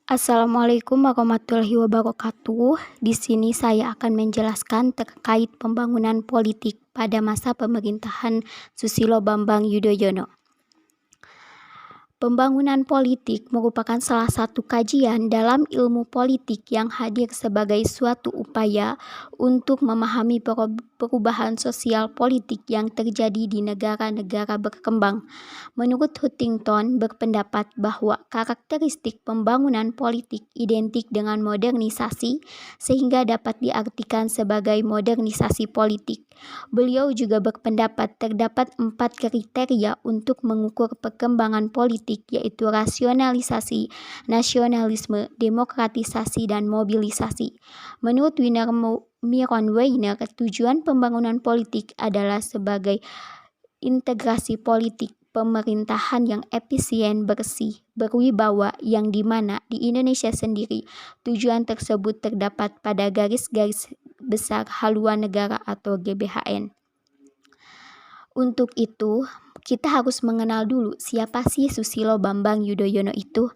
Assalamualaikum warahmatullahi wabarakatuh. Di sini saya akan menjelaskan terkait pembangunan politik pada masa pemerintahan Susilo Bambang Yudhoyono. Pembangunan politik merupakan salah satu kajian dalam ilmu politik yang hadir sebagai suatu upaya untuk memahami perubahan sosial politik yang terjadi di negara-negara berkembang. Menurut Huntington berpendapat bahwa karakteristik pembangunan politik identik dengan modernisasi, sehingga dapat diartikan sebagai modernisasi politik. Beliau juga berpendapat terdapat 4 kriteria untuk mengukur perkembangan politik, yaitu rasionalisasi, nasionalisme, demokratisasi, dan mobilisasi. Menurut Myron Weiner, tujuan pembangunan politik adalah sebagai integrasi politik pemerintahan yang efisien, bersih, berwibawa, yang dimana di Indonesia sendiri tujuan tersebut terdapat pada garis-garis besar haluan negara atau GBHN. Untuk itu, kita harus mengenal dulu siapa sih Susilo Bambang Yudhoyono itu.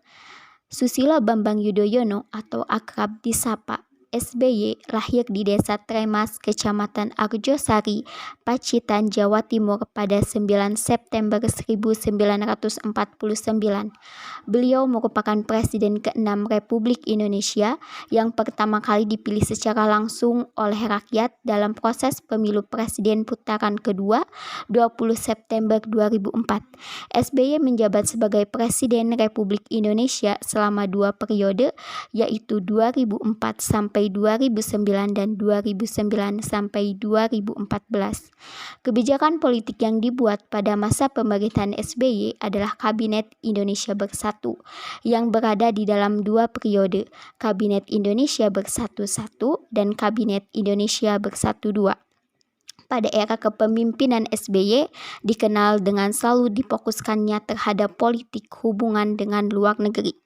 Susilo Bambang Yudhoyono atau akrab disapa SBY lahir di Desa Tremas, Kecamatan Arjosari, Pacitan, Jawa Timur pada 9 September 1949. Beliau merupakan Presiden ke-6 Republik Indonesia yang pertama kali dipilih secara langsung oleh rakyat dalam proses pemilu presiden putaran kedua 20 September 2004. SBY menjabat sebagai Presiden Republik Indonesia selama 2 periode, yaitu 2004 sampai 2009 dan 2009 sampai 2014. Kebijakan politik yang dibuat pada masa pemerintahan SBY adalah Kabinet Indonesia Bersatu yang berada di dalam 2 periode, Kabinet Indonesia Bersatu 1 dan Kabinet Indonesia Bersatu 2. Pada era kepemimpinan SBY dikenal dengan selalu difokuskannya terhadap politik hubungan dengan luar negeri.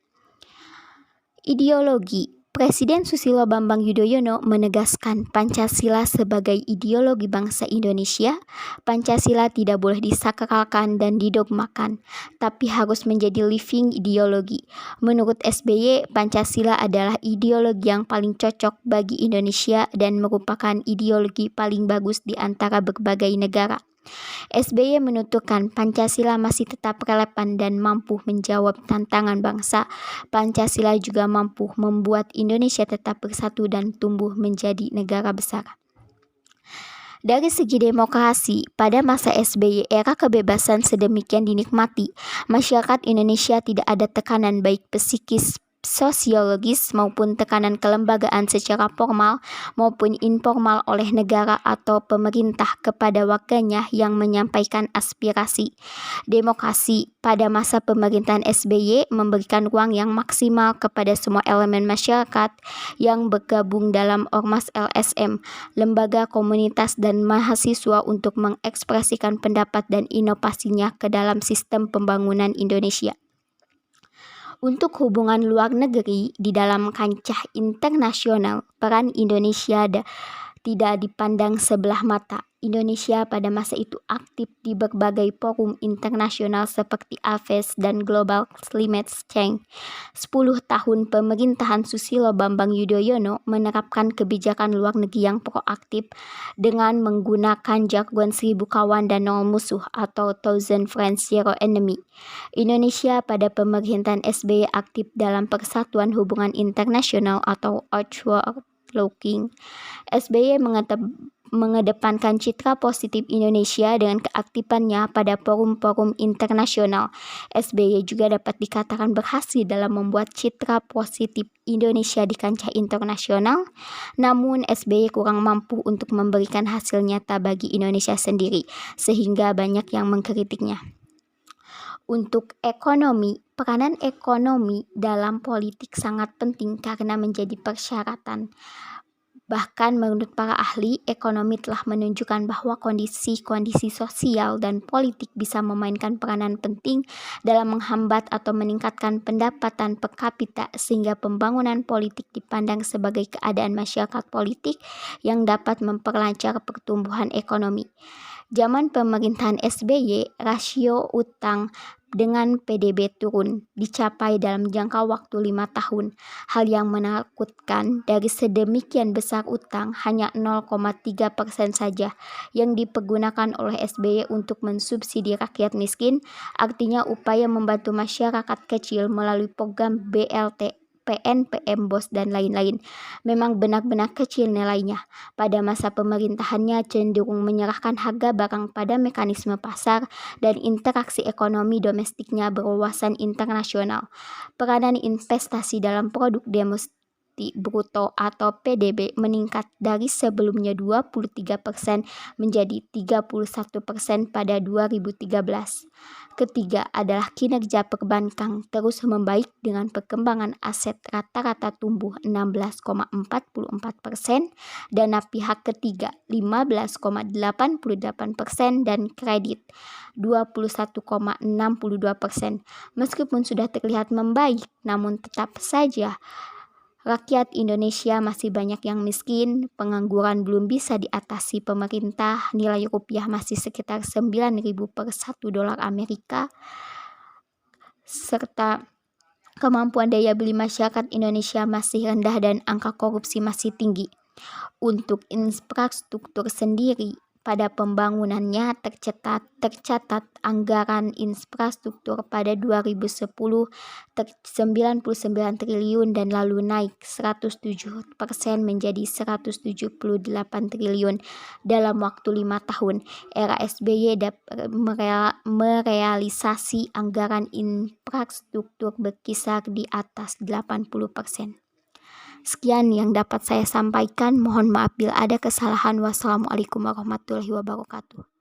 Ideologi. Presiden Susilo Bambang Yudhoyono menegaskan Pancasila sebagai ideologi bangsa Indonesia. Pancasila tidak boleh disakralkan dan didogmakan, tapi harus menjadi living ideologi. Menurut SBY, Pancasila adalah ideologi yang paling cocok bagi Indonesia dan merupakan ideologi paling bagus di antara berbagai negara. SBY menuturkan Pancasila masih tetap relevan dan mampu menjawab tantangan bangsa. Pancasila juga mampu membuat Indonesia tetap bersatu dan tumbuh menjadi negara besar. Dari segi demokrasi, pada masa SBY era kebebasan sedemikian dinikmati. Masyarakat Indonesia tidak ada tekanan baik psikis, sosiologis maupun tekanan kelembagaan secara formal maupun informal oleh negara atau pemerintah kepada warganya yang menyampaikan aspirasi. Demokrasi pada masa pemerintahan SBY memberikan ruang yang maksimal kepada semua elemen masyarakat yang bergabung dalam ormas LSM, lembaga komunitas dan mahasiswa untuk mengekspresikan pendapat dan inovasinya ke dalam sistem pembangunan Indonesia. Untuk hubungan luar negeri di dalam kancah internasional, peran Indonesia tidak dipandang sebelah mata. Indonesia pada masa itu aktif di berbagai forum internasional seperti AFES dan Global Climate Change. 10 tahun pemerintahan Susilo Bambang Yudhoyono menerapkan kebijakan luar negeri yang proaktif dengan menggunakan jargon 1000 kawan dan 0 musuh atau Thousand Friends Zero Enemy. Indonesia pada pemerintahan SBY aktif dalam Persatuan Hubungan Internasional atau Outward Looking. SBY mengedepankan citra positif Indonesia dengan keaktifannya pada forum-forum internasional. SBY juga dapat dikatakan berhasil dalam membuat citra positif Indonesia di kancah internasional, namun SBY kurang mampu untuk memberikan hasil nyata bagi Indonesia sendiri, sehingga banyak yang mengkritiknya. Untuk ekonomi, peranan ekonomi dalam politik sangat penting karena menjadi persyaratan. Bahkan menurut para ahli, ekonomi telah menunjukkan bahwa kondisi-kondisi sosial dan politik bisa memainkan peranan penting dalam menghambat atau meningkatkan pendapatan per kapita, sehingga pembangunan politik dipandang sebagai keadaan masyarakat politik yang dapat memperlancar pertumbuhan ekonomi. Zaman pemerintahan SBY, rasio utang dengan PDB turun, dicapai dalam jangka waktu 5 tahun. Hal yang menakutkan, dari sedemikian besar utang, hanya 0,3% saja yang dipergunakan oleh SBY untuk mensubsidi rakyat miskin, artinya upaya membantu masyarakat kecil melalui program BLT, PNPM, BOS, dan lain-lain memang benar-benar kecil nilainya. Pada masa pemerintahannya cenderung menyerahkan harga barang pada mekanisme pasar dan interaksi ekonomi domestiknya berwawasan internasional. Peranan investasi dalam produk domestik bruto atau PDB meningkat dari sebelumnya 23% menjadi 31% pada 2013. Ketiga adalah kinerja perbankan terus membaik dengan perkembangan aset rata-rata tumbuh 16,44%, dana pihak ketiga 15,88% dan kredit 21,62%. Meskipun sudah terlihat membaik, namun tetap saja rakyat Indonesia masih banyak yang miskin, pengangguran belum bisa diatasi pemerintah, nilai rupiah masih sekitar 9.000 per $1, serta kemampuan daya beli masyarakat Indonesia masih rendah dan angka korupsi masih tinggi. Untuk infrastruktur sendiri, pada pembangunannya tercatat anggaran infrastruktur pada 2010 99 triliun dan lalu naik 107% menjadi 178 triliun dalam waktu 5 tahun. Era SBY merealisasi anggaran infrastruktur berkisar di atas 80%. Sekian yang dapat saya sampaikan. Mohon maaf bila ada kesalahan. Wassalamualaikum warahmatullahi wabarakatuh.